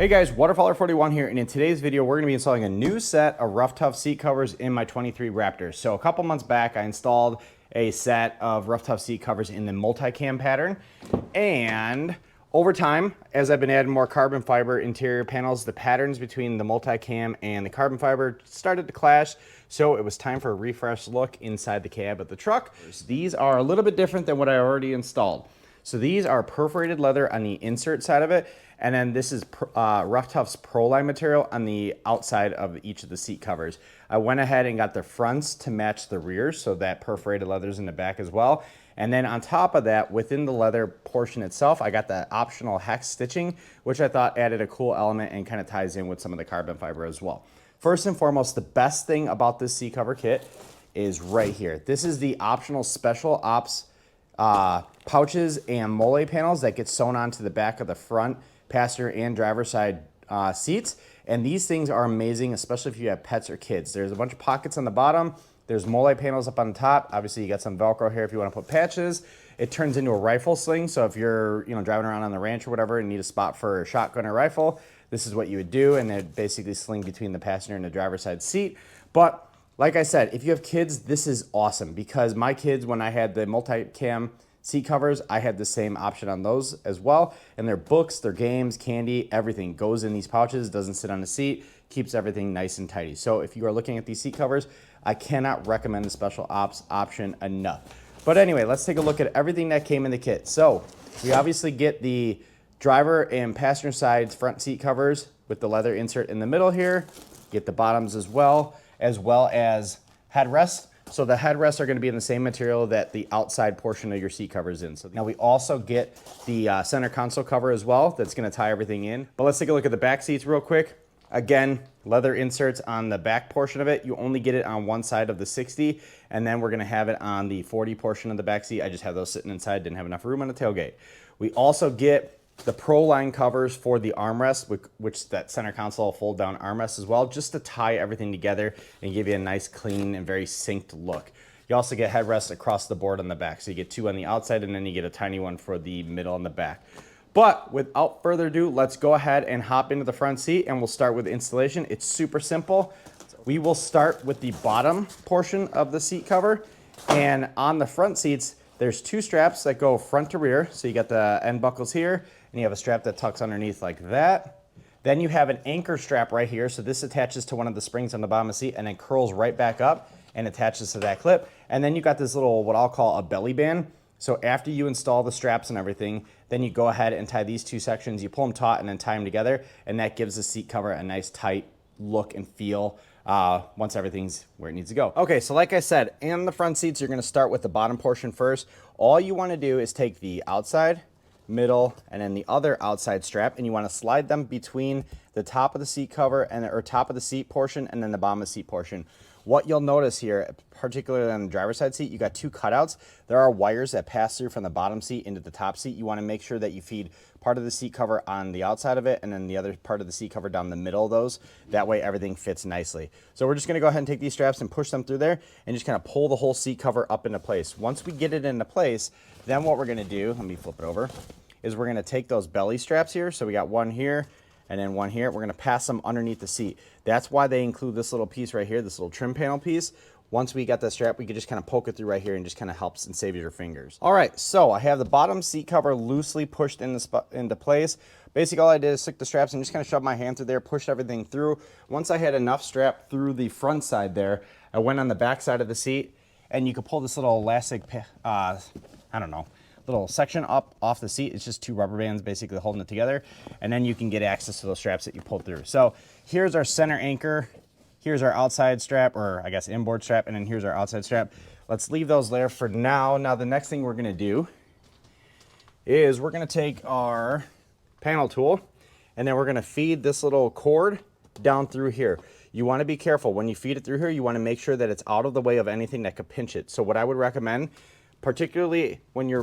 Hey guys, Waterfowler41 here, and in today's video we're going to be installing a new set of Ruff Tuff seat covers in my 23 Raptors. So a couple months back I installed a set of Ruff Tuff seat covers in the multicam pattern, and over time, as I've been adding more carbon fiber interior panels, the patterns between the multicam and the carbon fiber started to clash, so it was time for a refresh look inside the cab of the truck. These are a little bit different than what I already installed. So these are perforated leather on the insert side of it, and then this is Ruff Tuff's proline material on the outside of each of the seat covers. I went ahead and got the fronts to match the rears, so that perforated leather is in the back as well. And then on top of that, within the leather portion itself, I got the optional hex stitching, which I thought added a cool element and kind of ties in with some of the carbon fiber as well. First and foremost, the best thing about this seat cover kit is right here. This is the optional special ops pouches and mole panels that get sewn onto the back of the front passenger and driver side seats. And these things are amazing, especially if you have pets or kids. There's a bunch of pockets on the bottom. There's mole panels up on the top. Obviously, you got some Velcro here if you want to put patches. It turns into a rifle sling, so if you're driving around on the ranch or whatever and need a spot for a shotgun or rifle, this is what you would do, and it basically sling between the passenger and the driver's side seat. But like I said, if you have kids, this is awesome, because my kids, when I had the multicam seat covers, I had the same option on those as well. And their books, their games, candy, everything goes in these pouches, doesn't sit on the seat, keeps everything nice and tidy. So if you are looking at these seat covers, I cannot recommend the special ops option enough. But anyway, let's take a look at everything that came in the kit. So we obviously get the driver and passenger side front seat covers with the leather insert in the middle here. Get the bottoms as well as headrests. So the headrests are going to be in the same material that the outside portion of your seat cover is in. So now we also get the center console cover as well. That's going to tie everything in. But let's take a look at the back seats real quick. Again, leather inserts on the back portion of it. You only get it on one side of the 60, and then we're going to have it on the 40 portion of the back seat. I just have those sitting inside, didn't have enough room on the tailgate. We also get the proline covers for the armrest, which that center console fold down armrest as well, just to tie everything together and give you a nice, clean, and very synced look. You also get headrests across the board on the back. So you get two on the outside, and then you get a tiny one for the middle and the back. But without further ado, let's go ahead and hop into the front seat, and we'll start with the installation. It's super simple. We will start with the bottom portion of the seat cover, and on the front seats, there's two straps that go front to rear. So you got the end buckles here, and you have a strap that tucks underneath like that. Then you have an anchor strap right here. So this attaches to one of the springs on the bottom of the seat and then curls right back up and attaches to that clip. And then you got this little, what I'll call a belly band. So after you install the straps and everything, then you go ahead and tie these two sections. You pull them taut and then tie them together, and that gives the seat cover a nice tight look and feel once everything's where it needs to go. Okay, so like I said, in the front seats, you're gonna start with the bottom portion first. All you wanna do is take the outside, middle, and then the other outside strap, and you wanna slide them between the top of the seat cover or top of the seat portion and then the bottom of the seat portion. What you'll notice here, particularly on the driver's side seat, you got two cutouts. There are wires that pass through from the bottom seat into the top seat. You want to make sure that you feed part of the seat cover on the outside of it and then the other part of the seat cover down the middle of those. That way everything fits nicely. So we're just going to go ahead and take these straps and push them through there and just kind of pull the whole seat cover up into place. Once we get it into place, then what we're going to do, let me flip it over, is we're going to take those belly straps here. So we got one here and then one here. We're going to pass them underneath the seat. That's why they include this little piece right here, this little trim panel piece. Once we got that strap, we can just kind of poke it through right here and just kind of helps and saves your fingers. All right, so I have the bottom seat cover loosely pushed into place. Basically, all I did is stick the straps and just kind of shoved my hand through there, pushed everything through. Once I had enough strap through the front side there, I went on the back side of the seat, and you could pull this little elastic, I don't know, little section up off the seat. It's just two rubber bands basically holding it together, and then you can get access to those straps that you pulled through. So here's our center anchor, here's our outside strap, or I guess inboard strap, and then here's our outside strap. Let's leave those there for now. Now the next thing we're gonna do is we're gonna take our panel tool, and then we're gonna feed this little cord down through here. You wanna be careful when you feed it through here. You wanna make sure that it's out of the way of anything that could pinch it. So what I would recommend, particularly when you're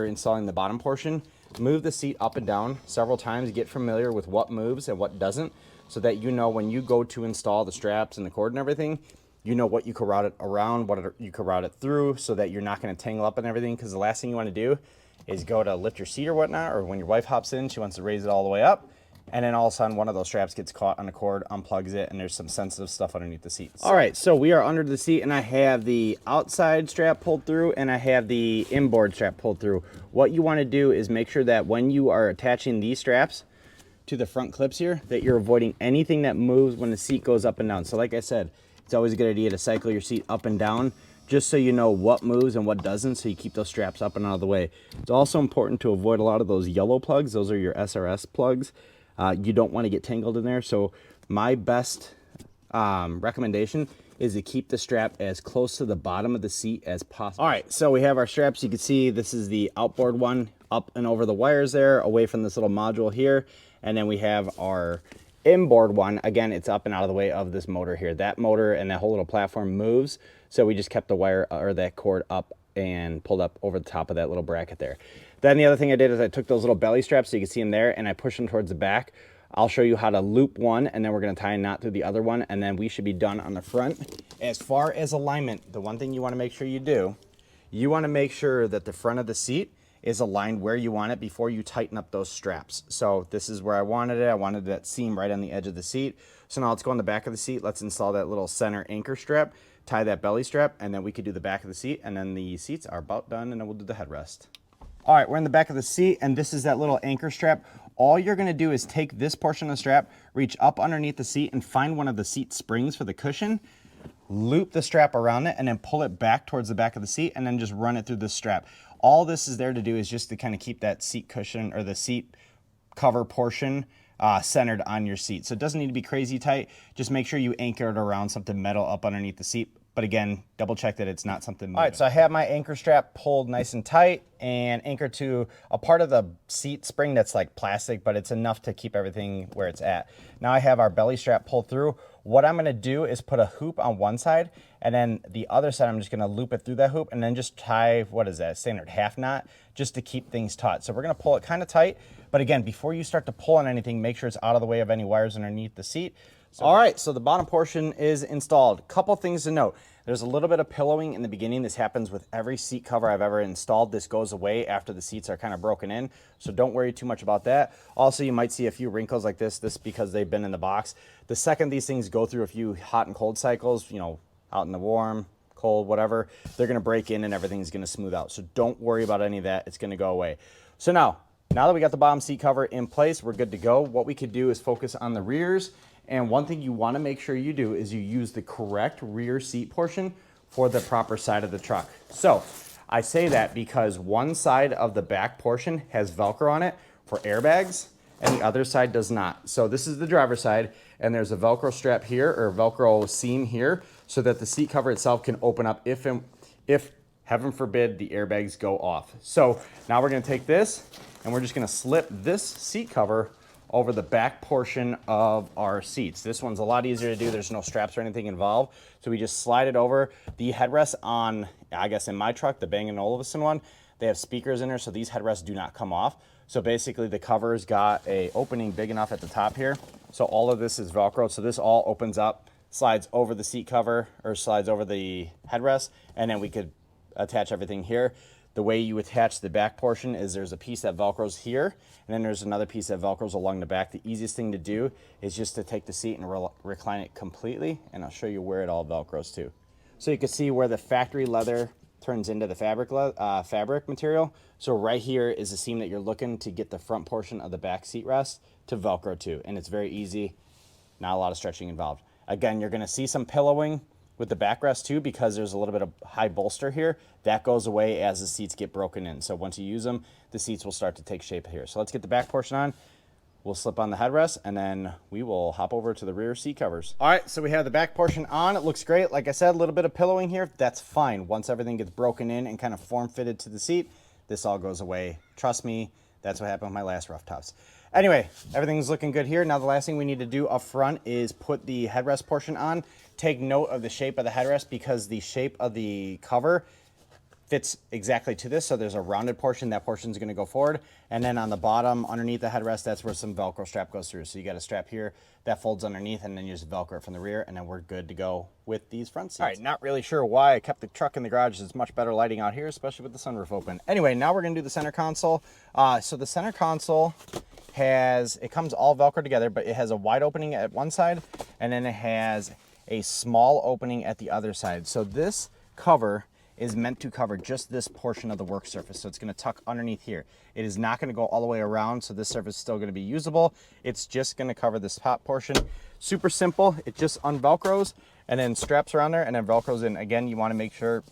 installing the bottom portion, move the seat up and down several times, get familiar with what moves and what doesn't, so that you know when you go to install the straps and the cord and everything, you know what you can route it around, what you can route it through, so that you're not going to tangle up and everything, because the last thing you want to do is go to lift your seat or whatnot, or when your wife hops in, she wants to raise it all the way up, and then all of a sudden one of those straps gets caught on the cord, unplugs it, and there's some sensitive stuff underneath the seat. All right, so we are under the seat, and I have the outside strap pulled through, and I have the inboard strap pulled through. What you want to do is make sure that when you are attaching these straps to the front clips here, that you're avoiding anything that moves when the seat goes up and down. So like I said, it's always a good idea to cycle your seat up and down, just so you know what moves and what doesn't, so you keep those straps up and out of the way. It's also important to avoid a lot of those yellow plugs. Those are your SRS plugs. You don't want to get tangled in there. So my best recommendation is to keep the strap as close to the bottom of the seat as possible. All right, so we have our straps. You can see this is the outboard one, up and over the wires there, away from this little module here. And then we have our inboard one. Again, it's up and out of the way of this motor here. That motor and that whole little platform moves, so we just kept the wire or that cord up and pulled up over the top of that little bracket there. Then the other thing I did is I took those little belly straps, so you can see them there, and I pushed them towards the back. I'll show you how to loop one, and then we're going to tie a knot through the other one, and then we should be done on the front. As far as alignment, the one thing you want to make sure you do, you want to make sure that the front of the seat is aligned where you want it before you tighten up those straps. So this is where I wanted it. I wanted that seam right on the edge of the seat. So now let's go on the back of the seat. Let's install that little center anchor strap, tie that belly strap, and then we could do the back of the seat, and then the seats are about done, and then we'll do the headrest. All right, we're in the back of the seat, and this is that little anchor strap. All you're gonna do is take this portion of the strap, reach up underneath the seat, and find one of the seat springs for the cushion, loop the strap around it, and then pull it back towards the back of the seat, and then just run it through the strap. All this is there to do is just to kind of keep that seat cushion or the seat cover portion centered on your seat. So it doesn't need to be crazy tight. Just make sure you anchor it around something metal up underneath the seat. But again, double check that it's not something moving. All right, so I have my anchor strap pulled nice and tight and anchored to a part of the seat spring that's like plastic, but it's enough to keep everything where it's at. Now I have our belly strap pulled through. What I'm gonna do is put a hoop on one side, and then the other side I'm just gonna loop it through that hoop and then just tie, what is that, standard half knot, just to keep things taut. So we're gonna pull it kind of tight, but again, before you start to pull on anything, make sure it's out of the way of any wires underneath the seat. All right, so the bottom portion is installed. Couple things to note. There's a little bit of pillowing in the beginning. This happens with every seat cover I've ever installed. This goes away after the seats are kind of broken in, so don't worry too much about that. Also, you might see a few wrinkles like this because they've been in the box. The second these things go through a few hot and cold cycles, you know, out in the warm, cold, whatever, they're gonna break in and everything's gonna smooth out. So don't worry about any of that, it's gonna go away. So now that we got the bottom seat cover in place, we're good to go. What we could do is focus on the rears. And one thing you want to make sure you do is you use the correct rear seat portion for the proper side of the truck. So I say that because one side of the back portion has Velcro on it for airbags and the other side does not. So this is the driver's side, and there's a Velcro strap here or Velcro seam here so that the seat cover itself can open up if heaven forbid the airbags go off. So now we're going to take this and we're just going to slip this seat cover over the back portion of our seats. This one's a lot easier to do. There's no straps or anything involved. So we just slide it over. The headrests on, I guess in my truck, the Bang & Olufsen one, they have speakers in there, so these headrests do not come off. So basically the cover's got a opening big enough at the top here. So all of this is Velcro. So this all opens up, slides over the seat cover or slides over the headrest, and then we could attach everything here. The way you attach the back portion is there's a piece that Velcros here, and then there's another piece that Velcros along the back. The easiest thing to do is just to take the seat and recline it completely, and I'll show you where it all Velcros to. So you can see where the factory leather turns into the fabric material. So right here is the seam that you're looking to get the front portion of the back seat rest to Velcro to, and it's very easy, not a lot of stretching involved. Again, you're gonna see some pillowing with the backrest too, because there's a little bit of high bolster here. That goes away as the seats get broken in. So once you use them, the seats will start to take shape here. So let's get the back portion on. We'll slip on the headrest, and then we will hop over to the rear seat covers. All right, so we have the back portion on. It looks great. Like I said, a little bit of pillowing here. That's fine. Once everything gets broken in and kind of form fitted to the seat, this all goes away. Trust me, that's what happened with my last Ruff Tuffs. Anyway, everything's looking good here. Now the last thing we need to do up front is put the headrest portion on. Take note of the shape of the headrest because the shape of the cover fits exactly to this. So there's a rounded portion. That portion is going to go forward. And then on the bottom, underneath the headrest, that's where some Velcro strap goes through. So you got a strap here that folds underneath, and then you just Velcro it from the rear, and then we're good to go with these front seats. All right, not really sure why I kept the truck in the garage. It's much better lighting out here, especially with the sunroof open. Anyway, now we're going to do the center console. So the center console it comes all Velcro together, but it has a wide opening at one side, and then it has a small opening at the other side. So this cover is meant to cover just this portion of the work surface. So it's gonna tuck underneath here. It is not gonna go all the way around, so this surface is still gonna be usable. It's just gonna cover this top portion. Super simple, it just unvelcros and then straps around there and then Velcros in. Again, you wanna make sure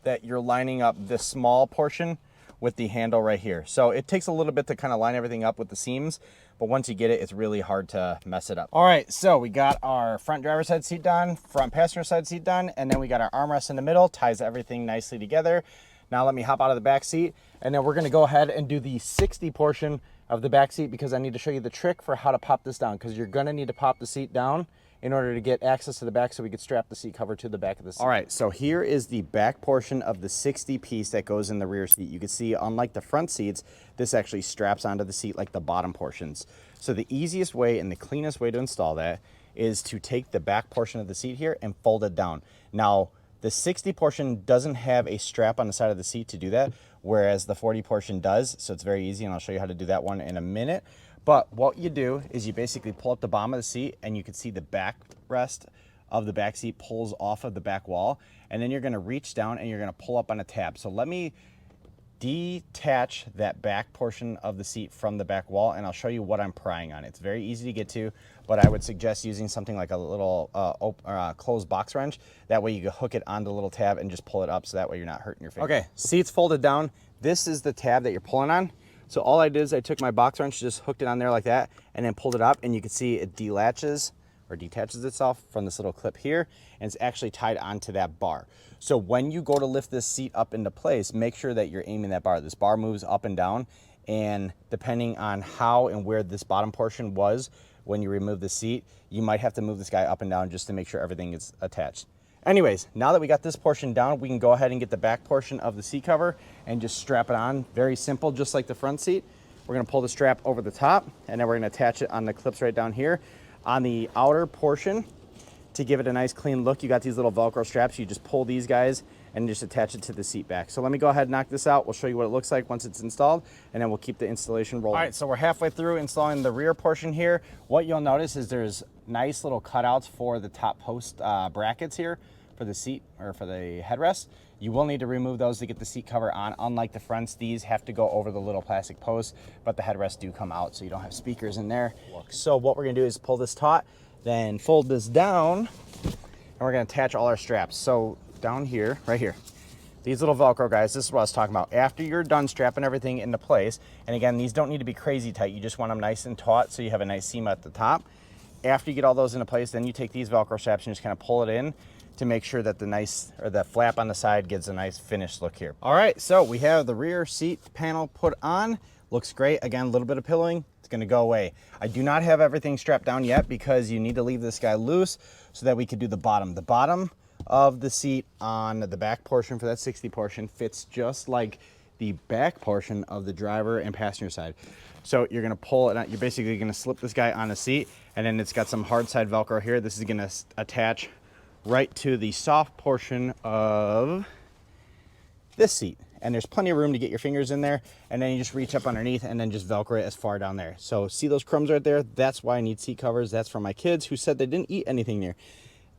that you're lining up this small portion with the handle right here. So it takes a little bit to kind of line everything up with the seams, but once you get it, it's really hard to mess it up. All right, so we got our front driver's side seat done, front passenger side seat done, and then we got our armrest in the middle, ties everything nicely together. Now let me hop out of the back seat, and then we're gonna go ahead and do the 60 portion of the back seat because I need to show you the trick for how to pop this down, because you're gonna need to pop the seat down in order to get access to the back so we could strap the seat cover to the back of the seat. All right, so here is the back portion of the 60 piece that goes in the rear seat. You can see, unlike the front seats, this actually straps onto the seat like the bottom portions. So the easiest way and the cleanest way to install that is to take the back portion of the seat here and fold it down. Now, the 60 portion doesn't have a strap on the side of the seat to do that, whereas the 40 portion does, so it's very easy, and I'll show you how to do that one in a minute. But what you do is you basically pull up the bottom of the seat and you can see the back rest of the back seat pulls off of the back wall, and then you're gonna reach down and you're gonna pull up on a tab. So let me detach that back portion of the seat from the back wall and I'll show you what I'm prying on. It's very easy to get to, but I would suggest using something like a little closed box wrench. That way you can hook it on the little tab and just pull it up so that way you're not hurting your finger. Okay, seat's folded down. This is the tab that you're pulling on. So all I did is I took my box wrench, just hooked it on there like that, and then pulled it up, and you can see it delatches or detaches itself from this little clip here, and it's actually tied onto that bar. So when you go to lift this seat up into place, make sure that you're aiming that bar. This bar moves up and down, and depending on how and where this bottom portion was when you remove the seat, you might have to move this guy up and down just to make sure everything is attached. Anyways, now that we got this portion down, we can go ahead and get the back portion of the seat cover and just strap it on. Very simple, just like the front seat. We're gonna pull the strap over the top, and then we're gonna attach it on the clips right down here. On the outer portion, to give it a nice clean look, you got these little Velcro straps. You just pull these guys and just attach it to the seat back. So let me go ahead and knock this out. We'll show you what it looks like once it's installed, and then we'll keep the installation rolling. All right, so we're halfway through installing the rear portion here. What you'll notice is there's nice little cutouts for the top post brackets here for the seat or for the headrest. You will need to remove those to get the seat cover on. Unlike the fronts, these have to go over the little plastic posts, but the headrests do come out so you don't have speakers in there. So what we're gonna do is pull this taut, then fold this down, and we're gonna attach all our straps. So down here, right here, these little Velcro guys, this is what I was talking about. After you're done strapping everything into place, and again, these don't need to be crazy tight. You just want them nice and taut so you have a nice seam at the top. After you get all those into place, then you take these Velcro straps and just kind of pull it in to make sure that the flap on the side gives a nice finished look here. All right, so we have the rear seat panel put on. Looks great. Again, a little bit of pillowing. It's gonna go away. I do not have everything strapped down yet because you need to leave this guy loose so that we could do the bottom. The bottom of the seat on the back portion for that 60 portion fits just like the back portion of the driver and passenger side. So you're gonna pull it out. You're basically gonna slip this guy on the seat, and then it's got some hard side Velcro here. This is gonna attach right to the soft portion of this seat. And there's plenty of room to get your fingers in there, and then you just reach up underneath and then just Velcro it as far down there. So see those crumbs right there? That's why I need seat covers. That's for my kids who said they didn't eat anything near.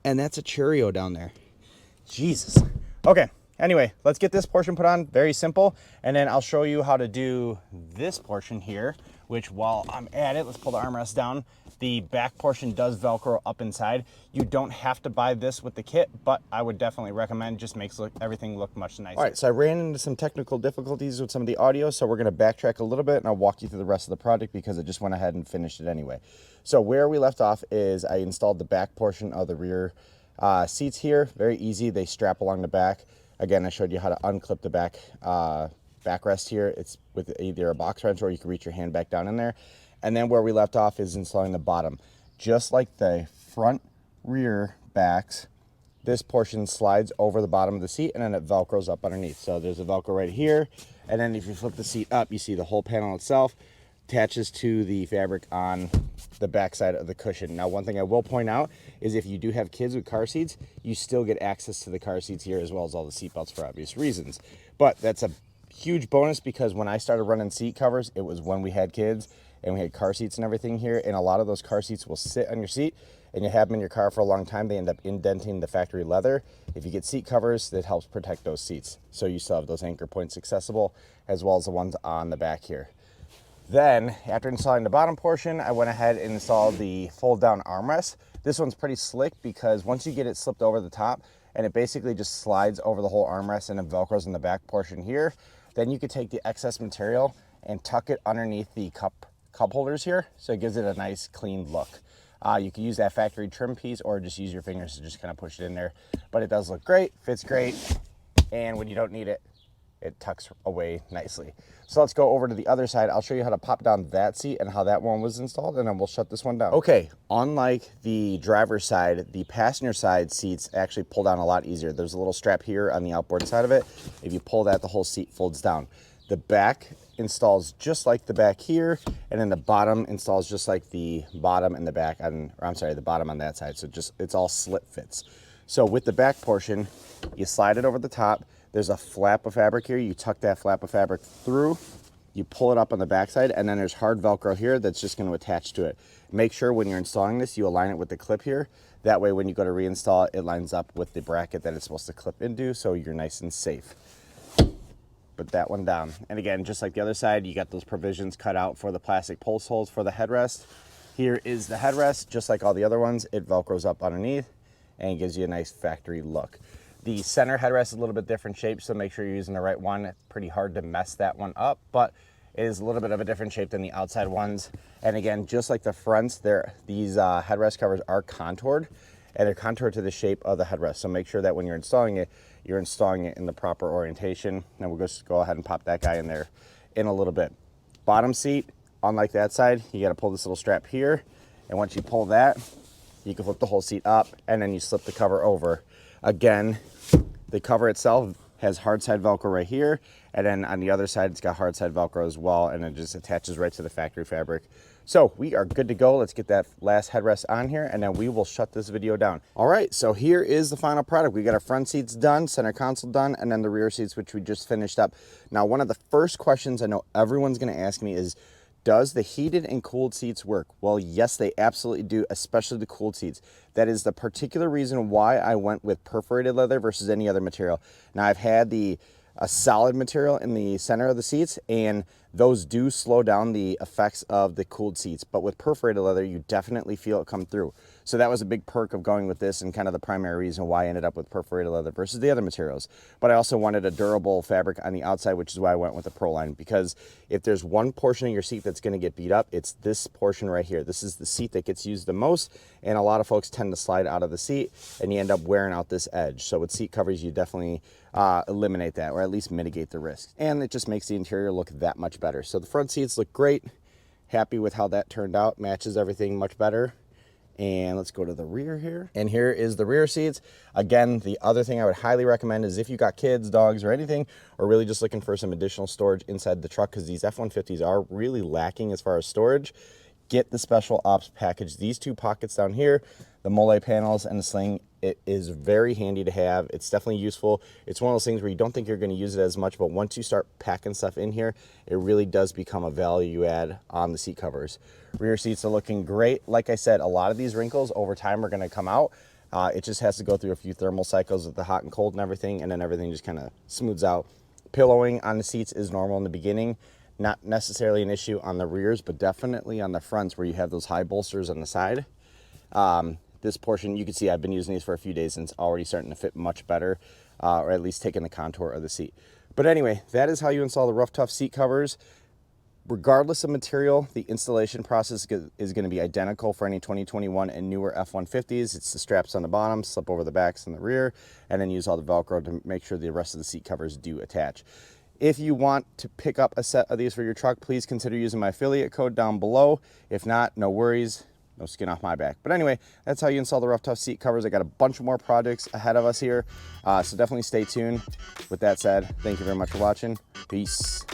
And that's a Cheerio down there. Jesus. Okay, anyway, let's get this portion put on. Very simple. And then I'll show you how to do this portion here, which while I'm at it, let's pull the armrest down. The back portion does Velcro up inside. You don't have to buy this with the kit, but I would definitely recommend. Just makes everything look much nicer. All right, so I ran into some technical difficulties with some of the audio, so we're gonna backtrack a little bit and I'll walk you through the rest of the project because I just went ahead and finished it anyway. So where we left off is I installed the back portion of the rear seats here. Very easy, they strap along the back. Again, I showed you how to unclip the back backrest here. It's with either a box wrench or you can reach your hand back down in there. And then where we left off is installing the bottom. Just like the front rear backs, this portion slides over the bottom of the seat and then it Velcros up underneath. So there's a Velcro right here. And then if you flip the seat up, you see the whole panel itself attaches to the fabric on the back side of the cushion. Now, one thing I will point out is if you do have kids with car seats, you still get access to the car seats here as well as all the seat belts for obvious reasons. But that's a huge bonus because when I started running seat covers, it was when we had kids and we had car seats and everything here, and a lot of those car seats will sit on your seat and you have them in your car for a long time. They end up indenting the factory leather. If you get seat covers, that helps protect those seats, so you still have those anchor points accessible, as well as the ones on the back here. Then, after installing the bottom portion, I went ahead and installed the fold-down armrest. This one's pretty slick because once you get it slipped over the top, and it basically just slides over the whole armrest and it velcros in the back portion here, then you could take the excess material and tuck it underneath the cup holders here, so it gives it a nice clean look. You can use that factory trim piece or just use your fingers to just kind of push it in there, but it does look great, fits great, and when you don't need it, it tucks away nicely. So let's go over to the other side. I'll show you how to pop down that seat and how that one was installed, and then we'll shut this one down. Okay, unlike the driver's side, the passenger side seats actually pull down a lot easier. There's a little strap here on the outboard side of it. If you pull that, the whole seat folds down. The back installs just like the back here, and then the bottom installs just like the bottom and the back on, or I'm sorry, the bottom on that side. So just, it's all slit fits. So with the back portion, you slide it over the top. There's a flap of fabric here. You tuck that flap of fabric through, you pull it up on the back side, and then there's hard Velcro here that's just going to attach to it. Make sure when you're installing this, you align it with the clip here. That way, when you go to reinstall it, it lines up with the bracket that it's supposed to clip into, so you're nice and safe. Put that one down. And again, just like the other side, you got those provisions cut out for the plastic pulse holes for the headrest. Here is the headrest. Just like all the other ones, it Velcros up underneath and gives you a nice factory look. The center headrest is a little bit different shape, so make sure you're using the right one. It's pretty hard to mess that one up, but it is a little bit of a different shape than the outside ones. And again, just like the fronts, these headrest covers are contoured, and they're contoured to the shape of the headrest. So make sure that when you're installing it in the proper orientation. And we'll just go ahead and pop that guy in there in a little bit. Bottom seat, unlike that side, you got to pull this little strap here, and once you pull that, you can flip the whole seat up, and then you slip the cover over. Again, the cover itself has hard side Velcro right here, and then on the other side, it's got hard side Velcro as well, and it just attaches right to the factory fabric. So we are good to go. Let's get that last headrest on here, and then we will shut this video down. All right, so here is the final product. We got our front seats done, center console done, and then the rear seats, which we just finished up. Now, one of the first questions I know everyone's gonna ask me is, does the heated and cooled seats work? Well, yes, they absolutely do, especially the cooled seats. That is the particular reason why I went with perforated leather versus any other material. Now, I've had a solid material in the center of the seats, and those do slow down the effects of the cooled seats. But with perforated leather, you definitely feel it come through. So that was a big perk of going with this, and kind of the primary reason why I ended up with perforated leather versus the other materials. But I also wanted a durable fabric on the outside, which is why I went with the proline, because if there's one portion of your seat that's going to get beat up, it's this portion right here. This is the seat that gets used the most, and a lot of folks tend to slide out of the seat, and you end up wearing out this edge. So with seat covers, you definitely eliminate that, or at least mitigate the risk. And it just makes the interior look that much better. So the front seats look great. Happy with how that turned out. Matches everything much better. And let's go to the rear here. And here is the rear seats. Again, the other thing I would highly recommend is if you got kids, dogs, or anything, or really just looking for some additional storage inside the truck, because these F-150s are really lacking as far as storage, get the special ops package. These two pockets down here, the mole panels and the sling, it is very handy to have. It's definitely useful. It's one of those things where you don't think you're going to use it as much, but once you start packing stuff in here, it really does become a value add on the seat covers. Rear seats are looking great. Like I said, a lot of these wrinkles over time are going to come out. It just has to go through a few thermal cycles with the hot and cold and everything, and then everything just kind of smooths out. Pillowing on the seats is normal in the beginning. Not necessarily an issue on the rears, but definitely on the fronts where you have those high bolsters on the side. This portion, you can see I've been using these for a few days and it's already starting to fit much better, or at least taking the contour of the seat. But anyway, that is how you install the Ruff Tuff seat covers. Regardless of material, the installation process is going to be identical for any 2021 and newer F-150s. It's the straps on the bottom, slip over the backs and the rear, and then use all the Velcro to make sure the rest of the seat covers do attach. If you want to pick up a set of these for your truck, please consider using my affiliate code down below. If not, no worries. No skin off my back. But anyway, that's how you install the Ruff Tuff seat covers. I got a bunch more projects ahead of us here, so definitely stay tuned. With that said, thank you very much for watching. Peace.